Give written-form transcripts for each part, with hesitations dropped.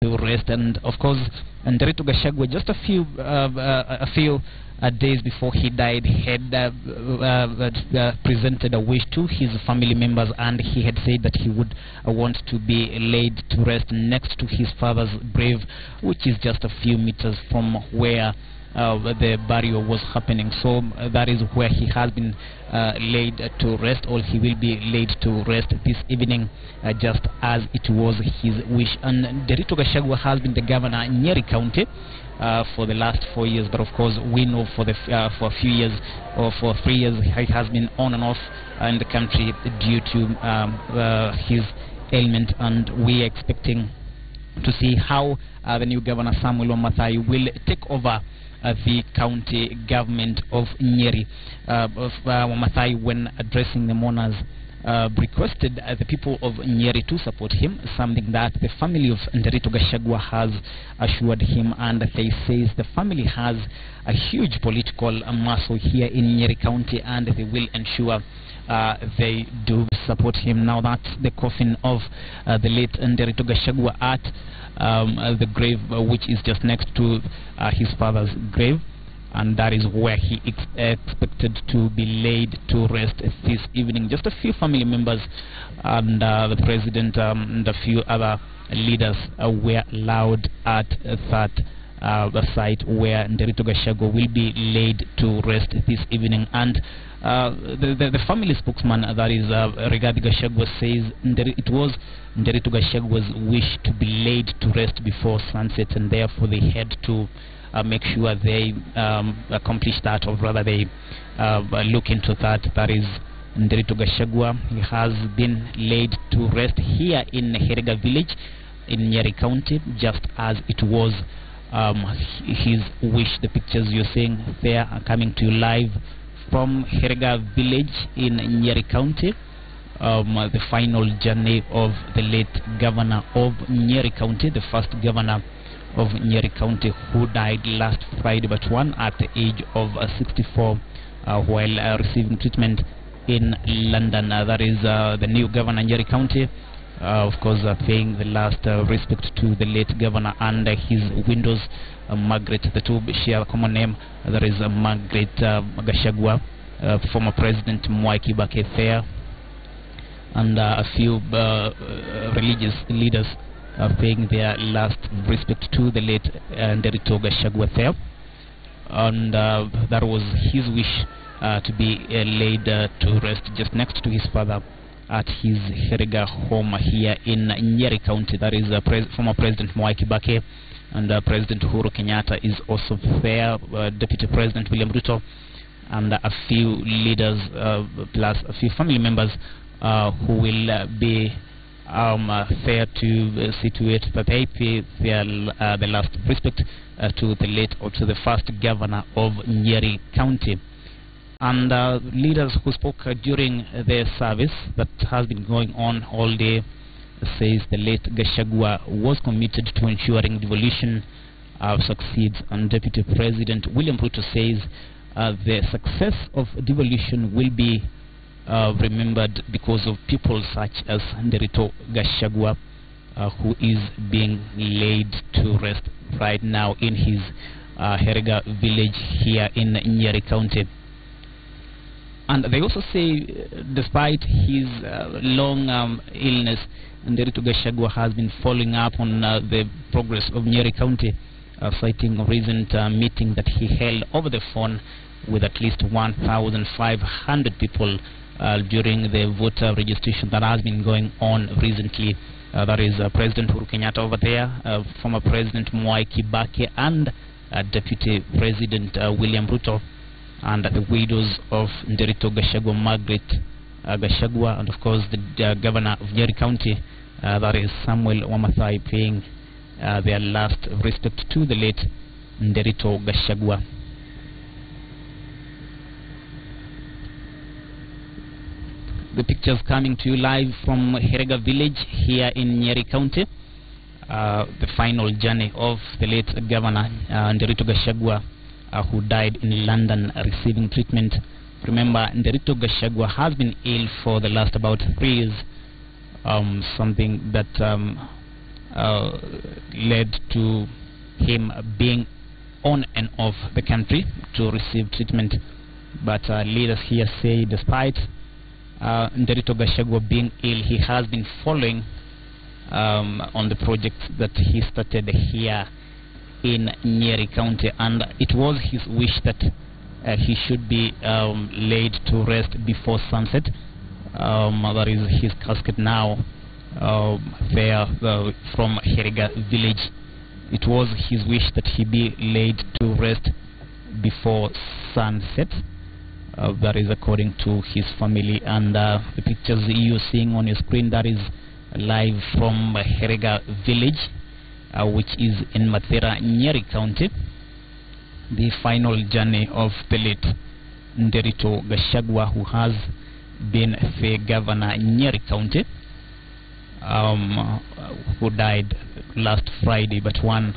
to rest. And of course, Nderitu Gachagua, just a few days before he died, had presented a wish to his family members, and he had said that he would want to be laid to rest next to his father's grave, which is just a few meters from where the burial was happening. So that is where he has been laid to rest, or he will be laid to rest this evening, just as it was his wish. And Nderitu Gachagua has been the governor in Nyeri County for the last 4 years, but of course we know for a few years, or for 3 years, he has been on and off in the country due to his ailment, and we are expecting to see how the new governor Samuel Wamathai will take over the county government of Nyeri. Wamathai, when addressing the mourners, requested the people of Nyeri to support him, something that the family of Nderitu Gachagua has assured him, and they says the family has a huge political muscle here in Nyeri County, and they will ensure they do support him. Now that the coffin of the late Nderitu Gachagua at the grave, which is just next to his father's grave, and that is where he expected to be laid to rest this evening. Just a few family members and the president and a few other leaders were allowed at that site where Nderitu Gachagua will be laid to rest this evening. And the family spokesman, that is Rigathi Gachagua, says it was Nderitu Gachagua's wish to be laid to rest before sunset, and therefore they had to make sure they accomplish that, or rather they look into that. That is Nderitu Gachagua. He has been laid to rest here in Herega village in Nyeri County, just as it was his wish. The pictures you're seeing there are coming to you live from Herega village in Nyeri County. The final journey of the late governor of Nyeri County, the first governor of Nyeri County, who died last Friday but one at the age of 64 while receiving treatment in London. That is the new governor in Nyeri County, of course paying the last respect to the late governor and his widows, Margaret. The two share a common name. That is Margaret Gachagua, former President Mwai Kibaki there, and a few religious leaders paying their last respect to the late Nderitu Gachagua there. And that was his wish to be laid to rest just next to his father at his Herega home here in Nyeri County. That is former President Mwai Kibaki, and President Uhuru Kenyatta is also there, Deputy President William Ruto, and a few leaders plus a few family members who will be there to situate that they pay their the last respect to the late, or to the first governor of Nyeri County. And leaders who spoke during the service that has been going on all day says the late Gachagua was committed to ensuring devolution succeeds, and Deputy President William Ruto says the success of devolution will be remembered because of people such as Nderitu Gachagua, who is being laid to rest right now in his Herega village here in Nyeri County. And they also say, despite his long illness, Nderitu Gachagua has been following up on the progress of Nyeri County, citing a recent meeting that he held over the phone with at least 1,500 people during the voter registration that has been going on recently. That is President Uhuru Kenyatta over there, former President Mwai Kibaki, and Deputy President William Ruto, and the widows of Nderitu Gachagua, Margaret Gachagua, and of course the governor of Nyeri County, that is Samuel Wamathai, paying their last respect to the late Nderitu Gachagua. The pictures coming to you live from Herega village here in Nyeri County. The final journey of the late governor Nderitu Gachagua, who died in London receiving treatment. Remember, Nderitu Gachagua has been ill for the last about 3 years, something that led to him being on and off the country to receive treatment. But leaders here say despite Nderitu Gachagua being ill, he has been following on the project that he started here in Nyeri County, and it was his wish that he should be laid to rest before sunset. That is his casket now there from Herega village. It was his wish that he be laid to rest before sunset. That is according to his family, and the pictures you're seeing on your screen, that is live from Herega village, which is in Mathera, Nyeri County. The final journey of the late Nderitu Gachagua, who has been the governor in Nyeri County, who died last Friday, but one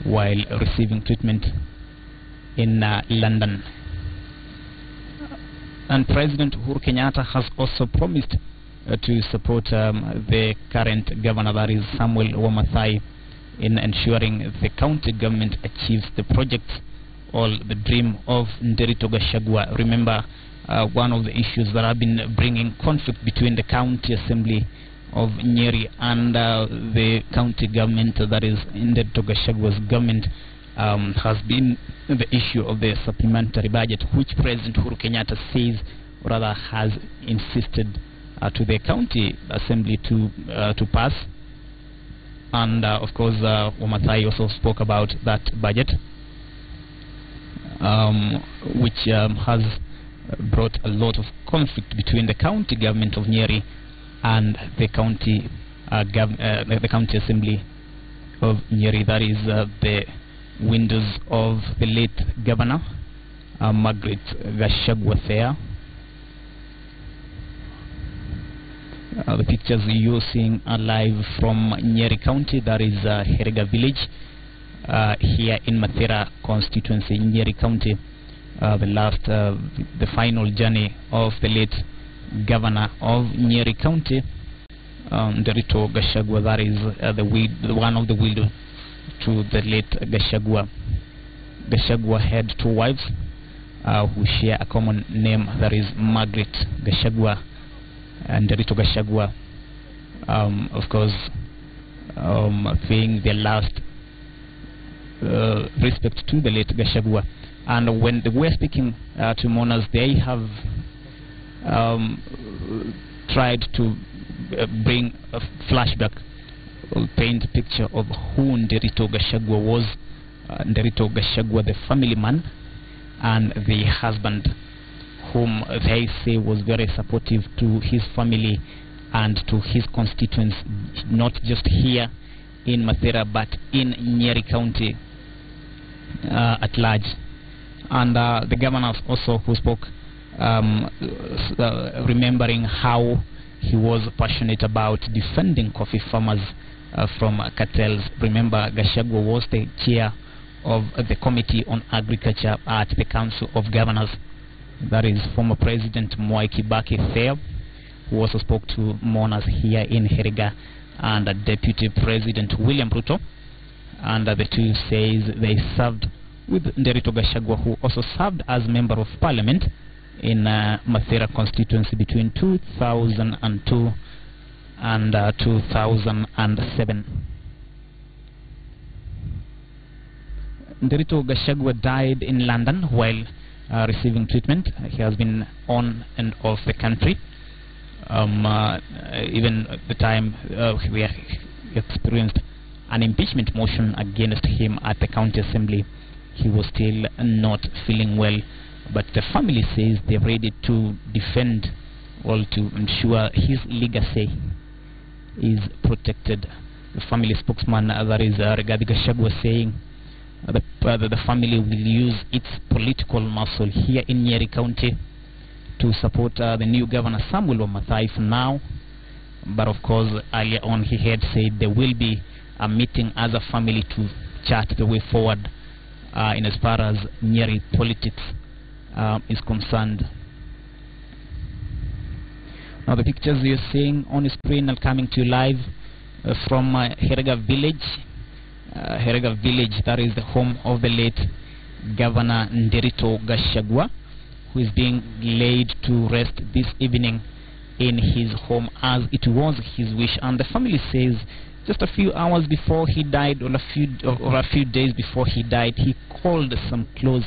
while receiving treatment in London. And President Uhuru Kenyatta has also promised to support the current governor, that is Samuel Wamathai, in ensuring the county government achieves the project, all the dream of Nderitu Gachagua. Remember, one of the issues that have been bringing conflict between the county assembly of Nyeri and the county government, that is Nderitu Gachagua's government, has been the issue of the supplementary budget, which President Uhuru Kenyatta says, or rather has insisted to the county assembly to pass. And of course, Wamathai also spoke about that budget, which has brought a lot of conflict between the county government of Nyeri and the county assembly of Nyeri. That is the windows of the late governor Margaret Gachagua there. The pictures you're seeing are live from Nyeri County, that is Herega village, here in Mathera constituency in Nyeri County. The final journey of the late governor of Nyeri County, Nderitu Gachagua. That is one of the widows to the late Gachagua. Gachagua had two wives who share a common name, that is Margaret Gachagua and Nderitu Gachagua, of course, paying their last respect to the late Gachagua. And when they were speaking to mourners, they have tried to bring a flashback, or paint a picture of who Nderitu Gachagua was. Nderitu Gachagua, the family man and the husband, whom they say was very supportive to his family and to his constituents, not just here in Mathera but in Nyeri County at large. And the governor also who spoke, remembering how he was passionate about defending coffee farmers from cartels. Remember, Gachagua was the chair of the Committee on Agriculture at the Council of Governors. That is former President Mwai Kibaki there, who also spoke to mourners here in Herega, and Deputy President William Ruto. And the two says they served with Nderitu Gachagua, who also served as Member of Parliament in Mathera constituency between 2002 and 2007. Nderitu Gachagua died in London while receiving treatment. He has been on and off the country. Even at the time we experienced an impeachment motion against him at the county assembly, he was still not feeling well. But the family says they're ready to defend, or to ensure his legacy is protected. The family spokesman, that is Rigathi Gachagua, saying the family will use its political muscle here in Nyeri County to support the new governor Samuel Wamathai for now. But of course, earlier on he had said there will be a meeting as a family to chart the way forward in as far as Nyeri politics is concerned. Now the pictures you're seeing on the screen are coming to you live from Herega Village. Herega Village, that is the home of the late Governor Nderitu Gachagua, who is being laid to rest this evening in his home, as it was his wish. And the family says just a few hours before he died, or a few days before he died, he called some close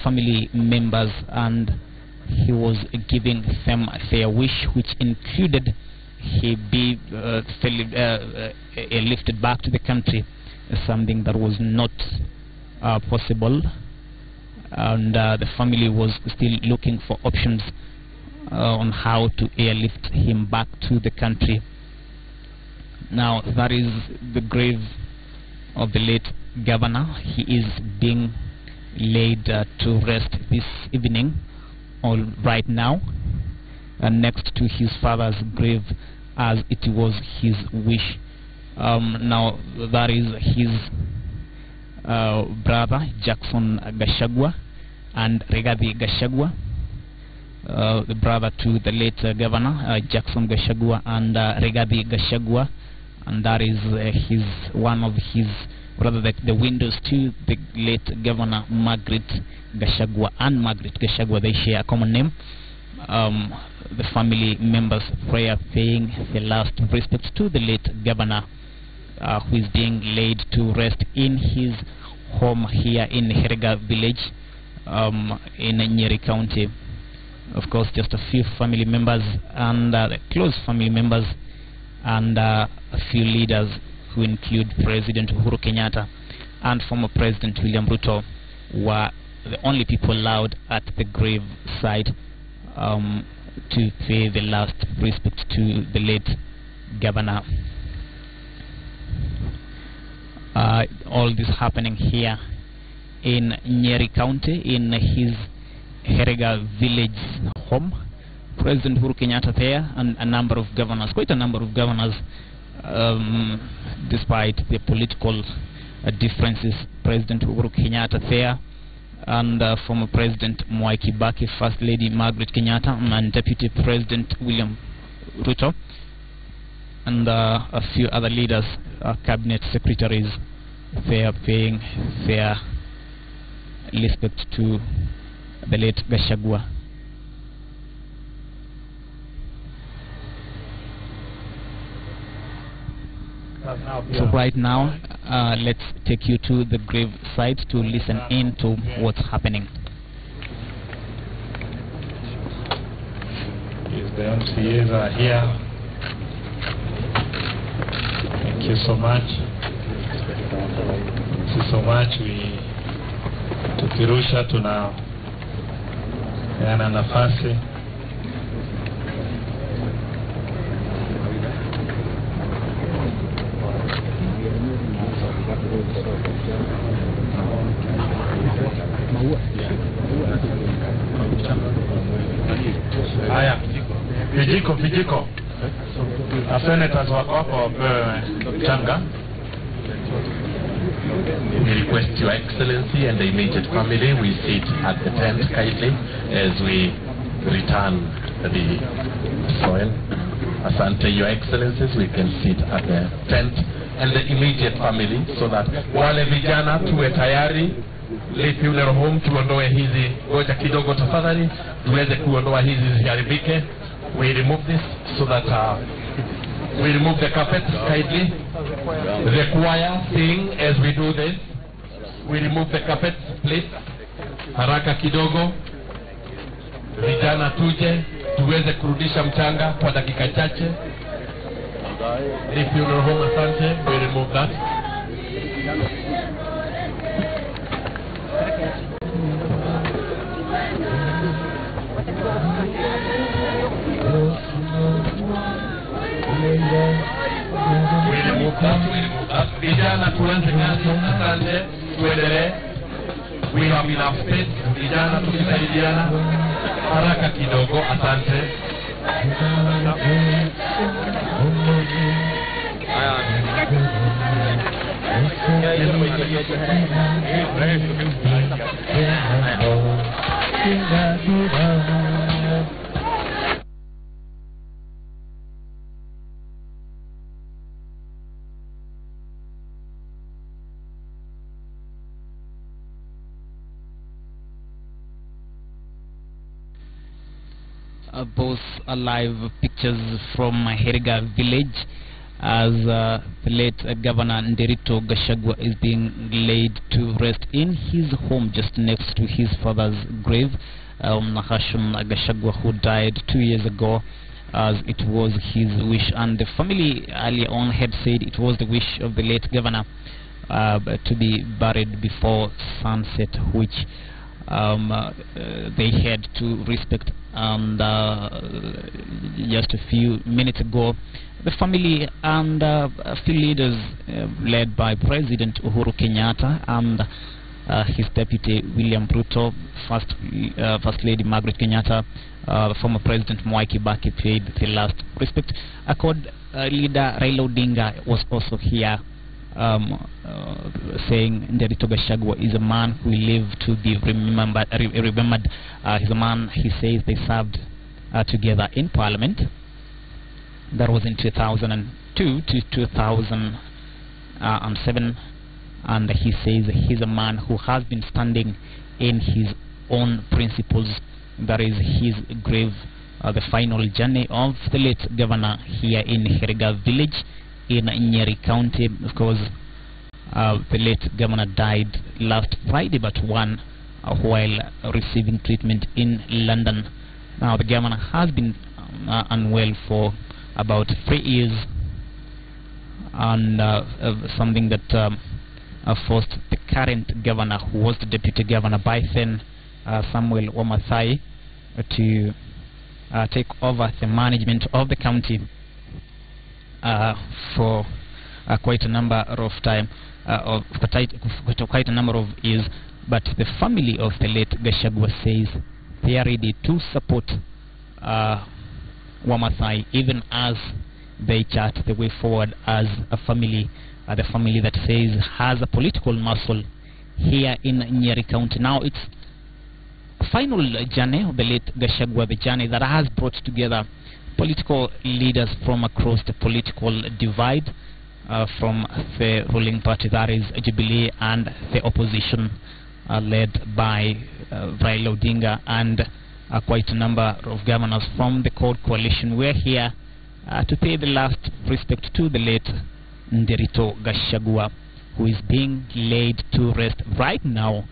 family members, and he was giving them their wish, which included he be lifted back to the country, something that was not possible, and the family was still looking for options on how to airlift him back to the country. Now that is the grave of the late governor. He is being laid to rest this evening, all right now, next to his father's grave, as it was his wish. Now that is his brother Jackson Gachagua and Rigathi Gachagua, the brother to the late governor Jackson Gachagua and Rigathi Gachagua, and that is one of his brother, the windows to the late governor Margaret Gachagua and Margaret Gachagua. They share a common name. The family members prayer paying the last respects to the late governor, who is being laid to rest in his home here in Herega Village, in Nyeri County. Of course, just a few family members and the close family members and a few leaders, who include President Uhuru Kenyatta and former President William Ruto, were the only people allowed at the grave site to pay the last respect to the late governor. All this happening here in Nyeri County, in his Herega Village home. President Uhuru Kenyatta there, and a number of governors, quite a number of governors, despite the political differences. President Uhuru Kenyatta there, and former President Mwai Kibaki, First Lady Margaret Kenyatta, and Deputy President William Ruto, and a few other leaders, cabinet secretaries, they are paying their respect to the late Gachagua. So right now, let's take you to the grave site to listen in to what's happening. Yes, the MCAs are here. Thank you so much. Thank you so much. Tukirusha tunapeana nafasi haya vijiko senators wako hapo changa. We request Your Excellency and the immediate family we sit at the tent kindly as we return the soil. Asante, Your Excellencies, we can sit at the tent and the immediate family, so that wale vijana tuwe tayari. Late funeral home tuondoe hizi, goja kidogo tafadhali, tuweze kuondoa hizi ziharibike. We remove this so that we remove the carpet kindly. The choir sing as we do this. We remove the carpet, please. Haraka kidogo. Vijana tuje tuweze kurudisha mchanga kwa dakika chache. The funeral home, asante, we remove that. Vijana tuanze kazi, asante, tuendelee. We have enough space. Vijana tukisaidiana, haraka kidogo, asante. both live pictures from Herega village as the late Governor Nderitu Gachagua is being laid to rest in his home just next to his father's grave, Hashim Gachagua, who died 2 years ago, as it was his wish, and the family earlier on had said it was the wish of the late governor to be buried before sunset, which they had to respect. And just a few minutes ago, the family and a few leaders led by President Uhuru Kenyatta and his deputy William Ruto, First Lady Margaret Kenyatta, former President Mwai Kibaki paid the last respect. Leader Raila Odinga was also here, saying Nderitu Gachagua is a man who will live to be remembered. He's a man, he says, they served together in Parliament. That was in 2002 to 2007, and he says he's a man who has been standing in his own principles. That is his grave, the final journey of the late governor here in Herega village in Nyeri County. Of course, the late governor died last Friday, but one while receiving treatment in London. Now the governor has been unwell for about 3 years, and something that forced the current governor, who was the deputy governor by then, Samuel Wamathai, to take over the management of the county for quite a number of time, quite a number of years. But the family of the late Gachagua says they are ready to support Wamathai, even as they chart the way forward as a family, the family that says has a political muscle here in Nyeri County. Now it's a final journey of the late Gachagua, the journey that has brought together political leaders from across the political divide, from the ruling party, that is Jubilee, and the opposition led by Raila Odinga, and quite a number of governors from the CORD coalition were here to pay the last respect to the late Nderitu Gachagua, who is being laid to rest right now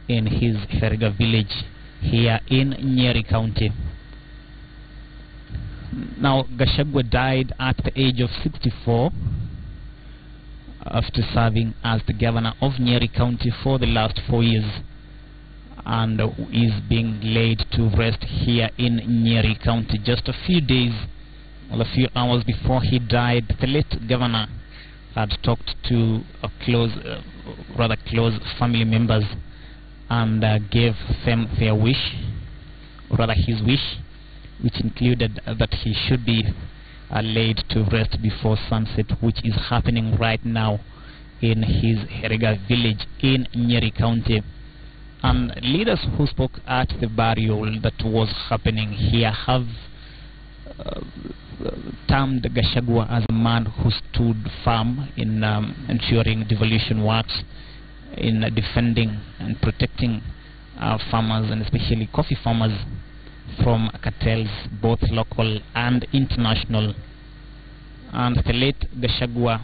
in his Herega village here in Nyeri County. Now, Gachagua died at the age of 64 after serving as the governor of Nyeri County for the last 4 years, and is being laid to rest here in Nyeri County. Just a few days, well, a few hours before he died, the late governor had talked to a rather close family members, and gave them their wish, or rather his wish, which included that he should be laid to rest before sunset, which is happening right now in his Herega village in Nyeri County. And leaders who spoke at the burial that was happening here have termed Gachagua as a man who stood firm in ensuring devolution works, in defending and protecting farmers, and especially coffee farmers, from cartels, both local and international. And the late Gachagua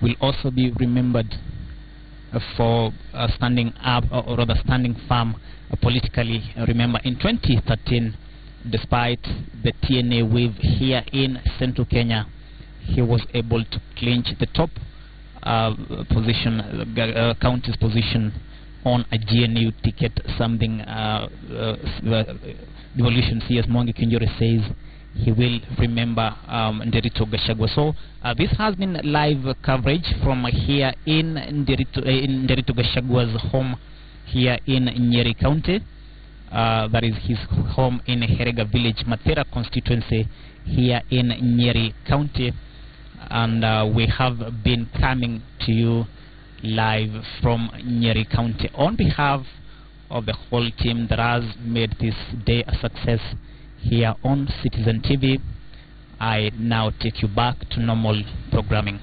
will also be remembered for standing up, or rather standing firm politically. Remember, in 2013, despite the TNA wave here in central Kenya, he was able to clinch the top position, county's position on a GNU ticket, something devolution CS Mwangi Kinjore says he will remember Nderitu Gachagua. So this has been live coverage from here in Nderitu Gachagua's home here in Nyeri County. That is his home in Herega village, Mathera constituency here in Nyeri County. And we have been coming to you live from Nyeri County on behalf of the whole team that has made this day a success here on Citizen TV. I now take you back to normal programming.